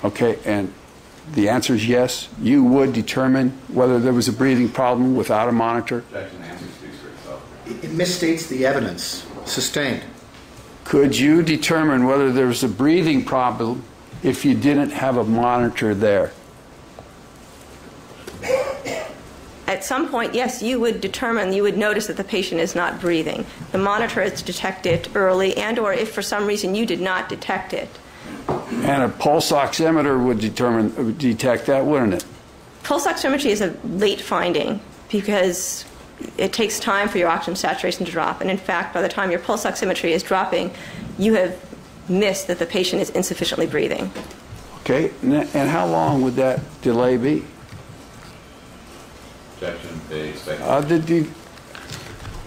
Okay, and the answer is yes. You would determine whether there was a breathing problem without a monitor? Objection. The answer speaks for itself. It misstates the evidence. Sustained. Could you determine whether there was a breathing problem if you didn't have a monitor there? At some point, yes, you would determine, you would notice that the patient is not breathing. The monitor is detected early, and or if for some reason you did not detect it. And a pulse oximeter would detect that, wouldn't it? Pulse oximetry is a late finding because it takes time for your oxygen saturation to drop. And in fact, by the time your pulse oximetry is dropping, you have missed that the patient is insufficiently breathing. Okay, and how long would that delay be? Objection. They expect.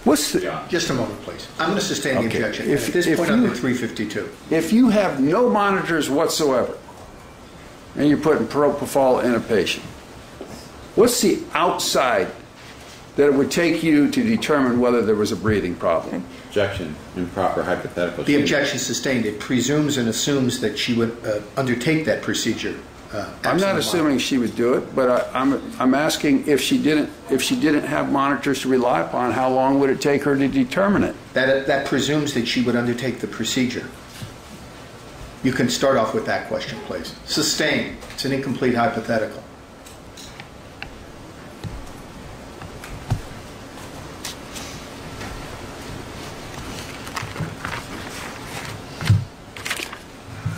What's the... John. Just a moment, please. I'm going to sustain the objection. If- At this if point, you- under 352. If you have no monitors whatsoever, and you're putting propofol in a patient, what's the outside that it would take you to determine whether there was a breathing problem? Objection. Improper hypothetical. The objection sustained. It presumes and assumes that she would undertake that procedure. I'm not assuming she would do it, but I'm asking if she didn't have monitors to rely upon, how long would it take her to determine it? That presumes that she would undertake the procedure. You can start off with that question, please. Sustained. It's an incomplete hypothetical.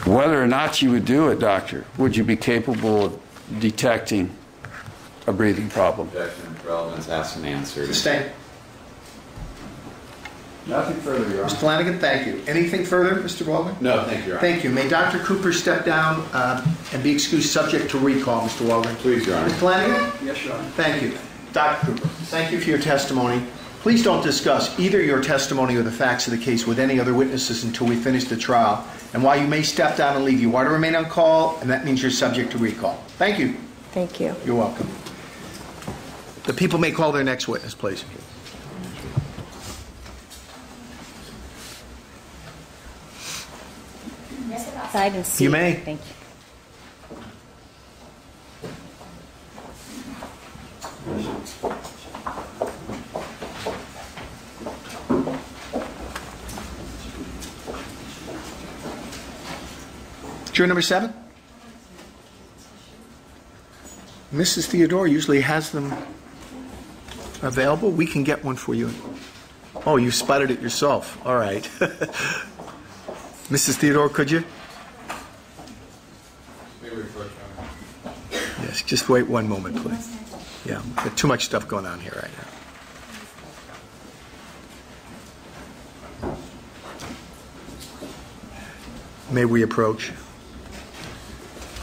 Whether or not you would do it, doctor, would you be capable of detecting a breathing problem? Objection. Relevance asked and answered. Sustained. Nothing further, Your Honor. Mr. Flanagan, thank you. Anything further, Mr. Waldman? No, thank you, Your Honor. Thank you. May Dr. Cooper step down and be excused subject to recall, Mr. Waldman? Please, Your Honor. Mr. Flanagan? Yes, Your Honor. Thank you. Dr. Cooper, thank you for your testimony. Please don't discuss either your testimony or the facts of the case with any other witnesses until we finish the trial. And while you may step down and leave, you are to remain on call, and that means you're subject to recall. Thank you. Thank you. You're welcome. The people may call their next witness, please. Outside and see. You may. Thank you. Juror number 7. Mrs. Theodore usually has them available. We can get one for you. Oh, you spotted it yourself. All right. Mrs. Theodore, could you? Yes, just wait one moment, please. Yeah, got too much stuff going on here right now. May we approach?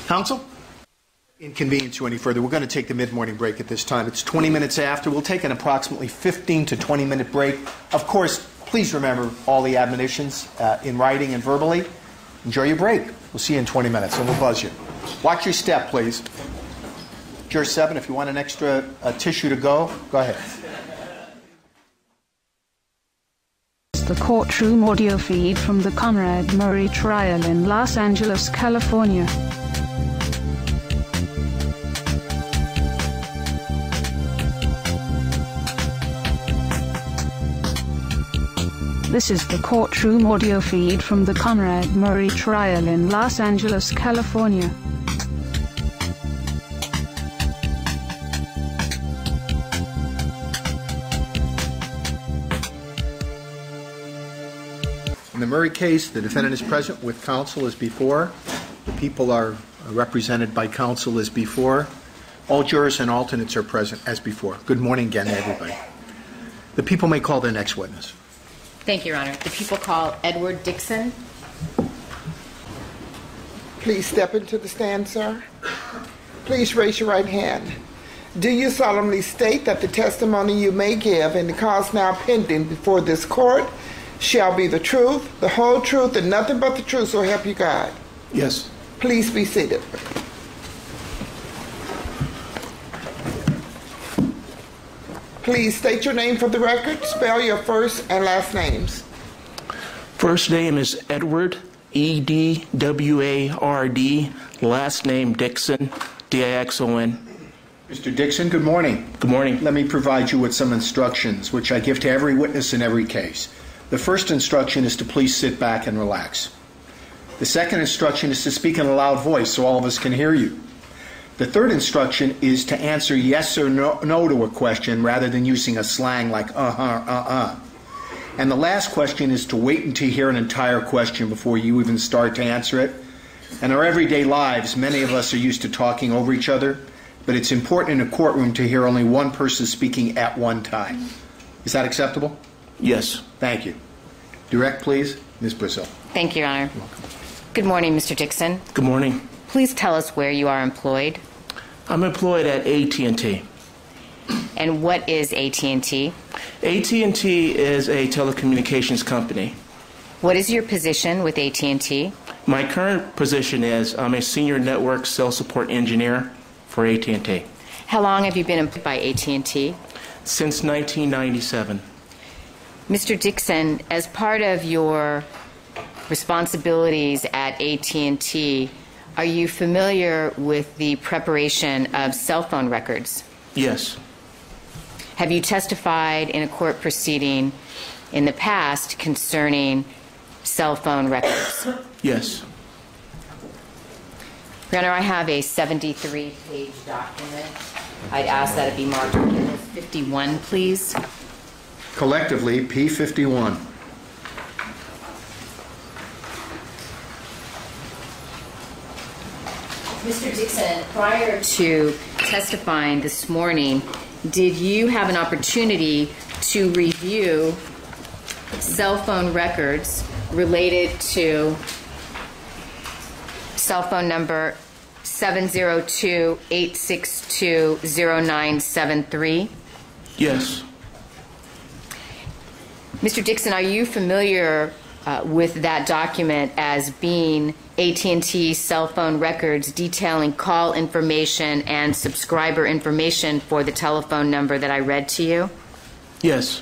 Counsel? Inconvenience you any further. We're going to take the mid-morning break at this time. It's 20 minutes after. We'll take an approximately 15 to 20-minute break. Of course, please remember all the admonitions in writing and verbally. Enjoy your break. We'll see you in 20 minutes, and we'll buzz you. Watch your step, please. Juror 7, if you want an extra tissue to go ahead. The courtroom audio feed from the Conrad Murray trial in Los Angeles, California. This is the courtroom audio feed from the Conrad Murray trial in Los Angeles, California. In the Murray case, the defendant is present with counsel as before. The people are represented by counsel as before. All jurors and alternates are present as before. Good morning again to everybody. The people may call their next witness. Thank you, Your Honor. The people call Edward Dixon. Please step into the stand, sir. Please raise your right hand. Do you solemnly state that the testimony you may give in the cause now pending before this court shall be the truth, the whole truth, and nothing but the truth, so help you God? Yes. Please be seated. Please state your name for the record. Spell your first and last names. First name is Edward, Edward, last name Dixon, Dixon. Mr. Dixon, good morning. Good morning. Let me provide you with some instructions, which I give to every witness in every case. The first instruction is to please sit back and relax. The second instruction is to speak in a loud voice so all of us can hear you. The third instruction is to answer yes or no to a question rather than using a slang like And the last question is to wait until you hear an entire question before you even start to answer it. In our everyday lives, many of us are used to talking over each other, but it's important in a courtroom to hear only one person speaking at one time. Is that acceptable? Yes. Thank you. Direct, please. Ms. Brazil. Thank you, Your Honor. Good morning, Mr. Dixon. Good morning. Please tell us where you are employed. I'm employed at AT&T. And what is AT&T? AT&T is a telecommunications company. What is your position with AT&T? My current position is I'm a senior network cell support engineer for AT&T. How long have you been employed by AT&T? Since 1997. Mr. Dixon, as part of your responsibilities at AT&T, are you familiar with the preparation of cell phone records? Yes. Have you testified in a court proceeding in the past concerning cell phone records? Yes. Your Honor, I have a 73-page document. I'd ask that it be marked Article 51, please. Collectively, P51. Mr. Dixon, prior to testifying this morning, did you have an opportunity to review cell phone records related to cell phone number 702-862-0973? Yes. Mr. Dixon, are you familiar with that document as being AT&T cell phone records detailing call information and subscriber information for the telephone number that I read to you? Yes.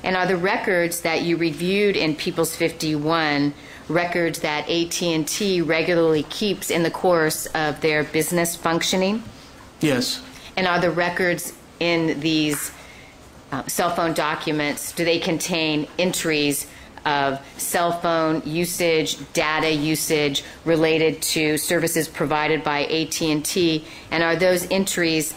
And are the records that you reviewed in People's 51 records that AT&T regularly keeps in the course of their business functioning? Yes. And are the records in these cell phone documents, do they contain entries of cell phone usage, data usage related to services provided by AT&T, and are those entries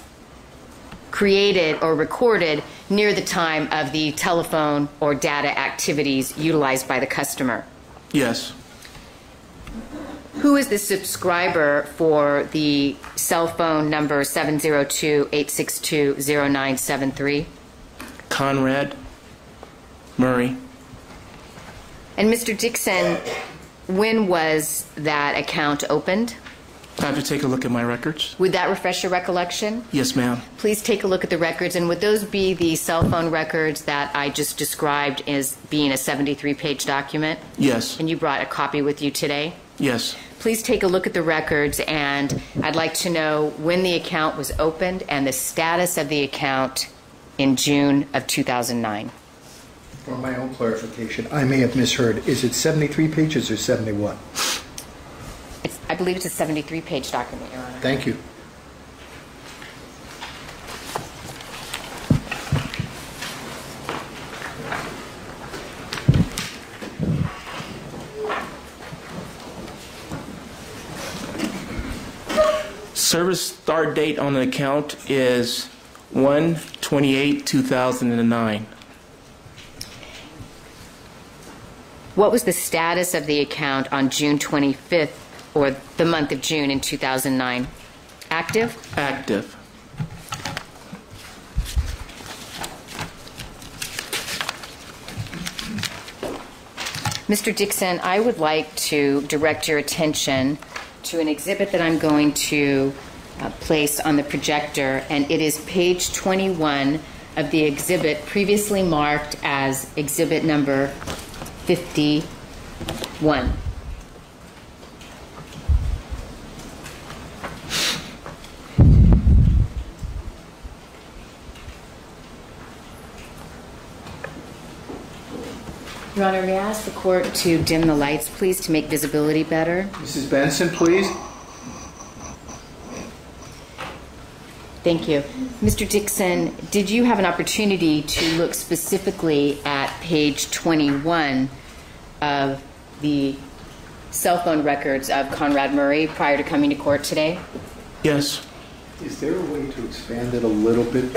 created or recorded near the time of the telephone or data activities utilized by the customer? Yes. Who is the subscriber for the cell phone number 702-862-0973? Conrad. Murray. And Mr. Dixon, when was that account opened? I have to take a look at my records. Would that refresh your recollection? Yes, ma'am. Please take a look at the records, and would those be the cell phone records that I just described as being a 73-page document? Yes. And you brought a copy with you today? Yes. Please take a look at the records, and I'd like to know when the account was opened and the status of the account in June of 2009. For my own clarification, I may have misheard. Is it 73 pages or 71? I believe it's a 73-page document, Your Honor. Thank you. Service start date on the account is 1/28/2009. What was the status of the account on June 25th, or the month of June in 2009? Active? Active. Mr. Dixon, I would like to direct your attention to an exhibit that I'm going to place on the projector, and it is page 21 of the exhibit previously marked as exhibit number 51. Your Honor, may I ask the court to dim the lights, please, to make visibility better? Mrs. Benson, please. Thank you. Mr. Dixon, did you have an opportunity to look specifically at page 21 of the cell phone records of Conrad Murray prior to coming to court today? Yes. Is there a way to expand it a little bit?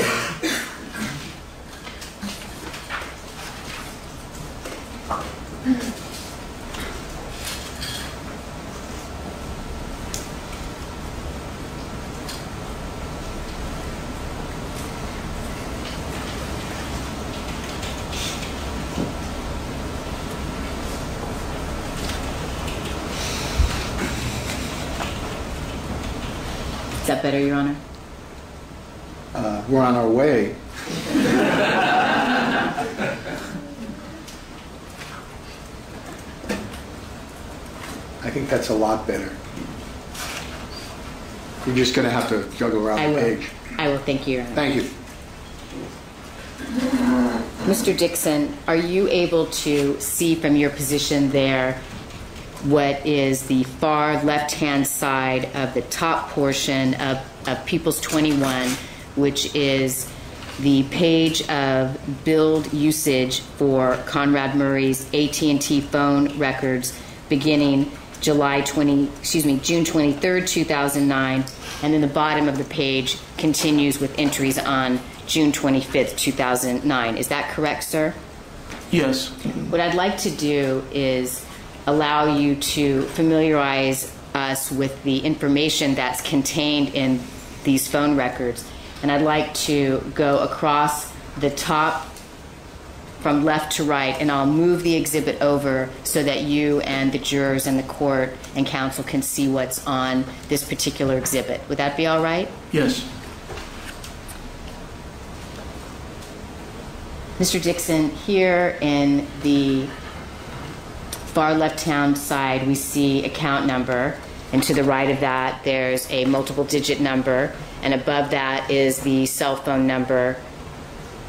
Is that better, Your Honor? We're on our way. I think that's a lot better. You're just going to have to juggle around the page. I will. Thank you, Your Honor. Thank you. Mr. Dixon, are you able to see from your position there what is the far left-hand side of the top portion of People's 21, which is the page of billed usage for Conrad Murray's AT&T phone records beginning June 23rd, 2009, and then the bottom of the page continues with entries on June 25th, 2009. Is that correct, sir? Yes. What I'd like to do is allow you to familiarize us with the information that's contained in these phone records. And I'd like to go across the top from left to right, and I'll move the exhibit over so that you and the jurors and the court and counsel can see what's on this particular exhibit. Would that be all right? Yes. Mr. Dixon, here in the far left-hand side, we see account number, and to the right of that, there's a multiple-digit number, and above that is the cell phone number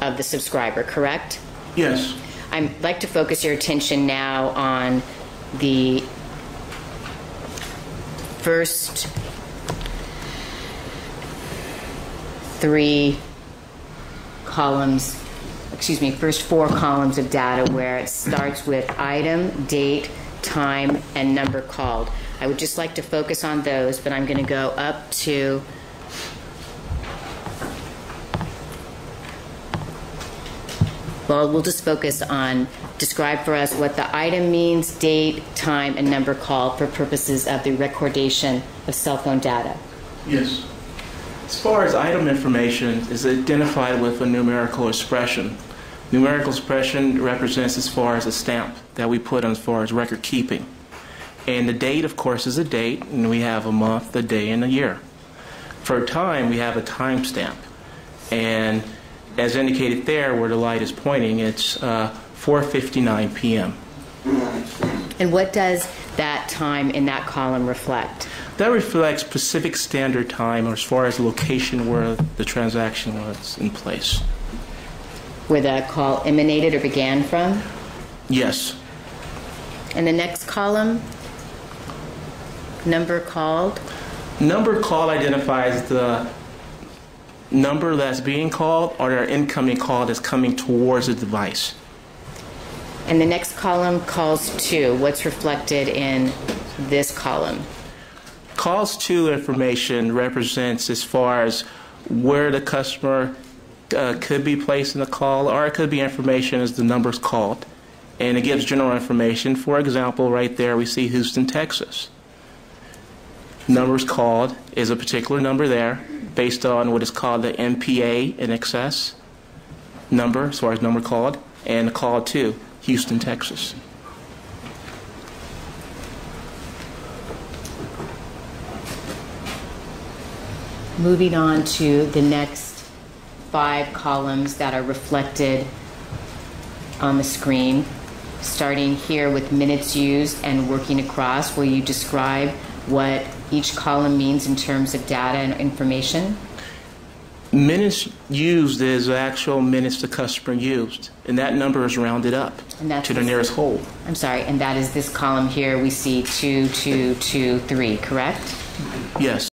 of the subscriber, correct? Yes. I'd like to focus your attention now on the first first four columns of data where it starts with item, date, time, and number called. I would just like to focus on those, but I'm going to go up to we'll just focus on describe for us what the item means, date, time, and number called for purposes of the recordation of cell phone data. Yes. As far as item information is identified with a numerical expression. Numerical expression represents as far as a stamp that we put on as far as record keeping. And the date, of course, is a date, and we have a month, a day, and a year. For time, we have a time stamp. And as indicated there, where the light is pointing, it's 4:59 p.m. And what does that time in that column reflect? That reflects Pacific Standard Time, or as far as the location where the transaction was in place. Where the call emanated or began from? Yes. And the next column, number called? Number called identifies the number that's being called or the incoming call that's coming towards the device. And the next column, calls to. What's reflected in this column? Calls to information represents as far as where the customer could be placed in the call, or it could be information as the number's called. And it gives general information. For example, right there we see Houston, Texas. Numbers called is a particular number there based on what is called the MPA in excess number, as far as number called, and the call to Houston, Texas. Moving on to the next 5 columns that are reflected on the screen, starting here with minutes used and working across. Will you describe what each column means in terms of data and information? Minutes used is the actual minutes the customer used, and that number is rounded up And that's to the nearest whole. I'm sorry, and that is this column here. We see 2, 2, 2, 3, correct? Yes.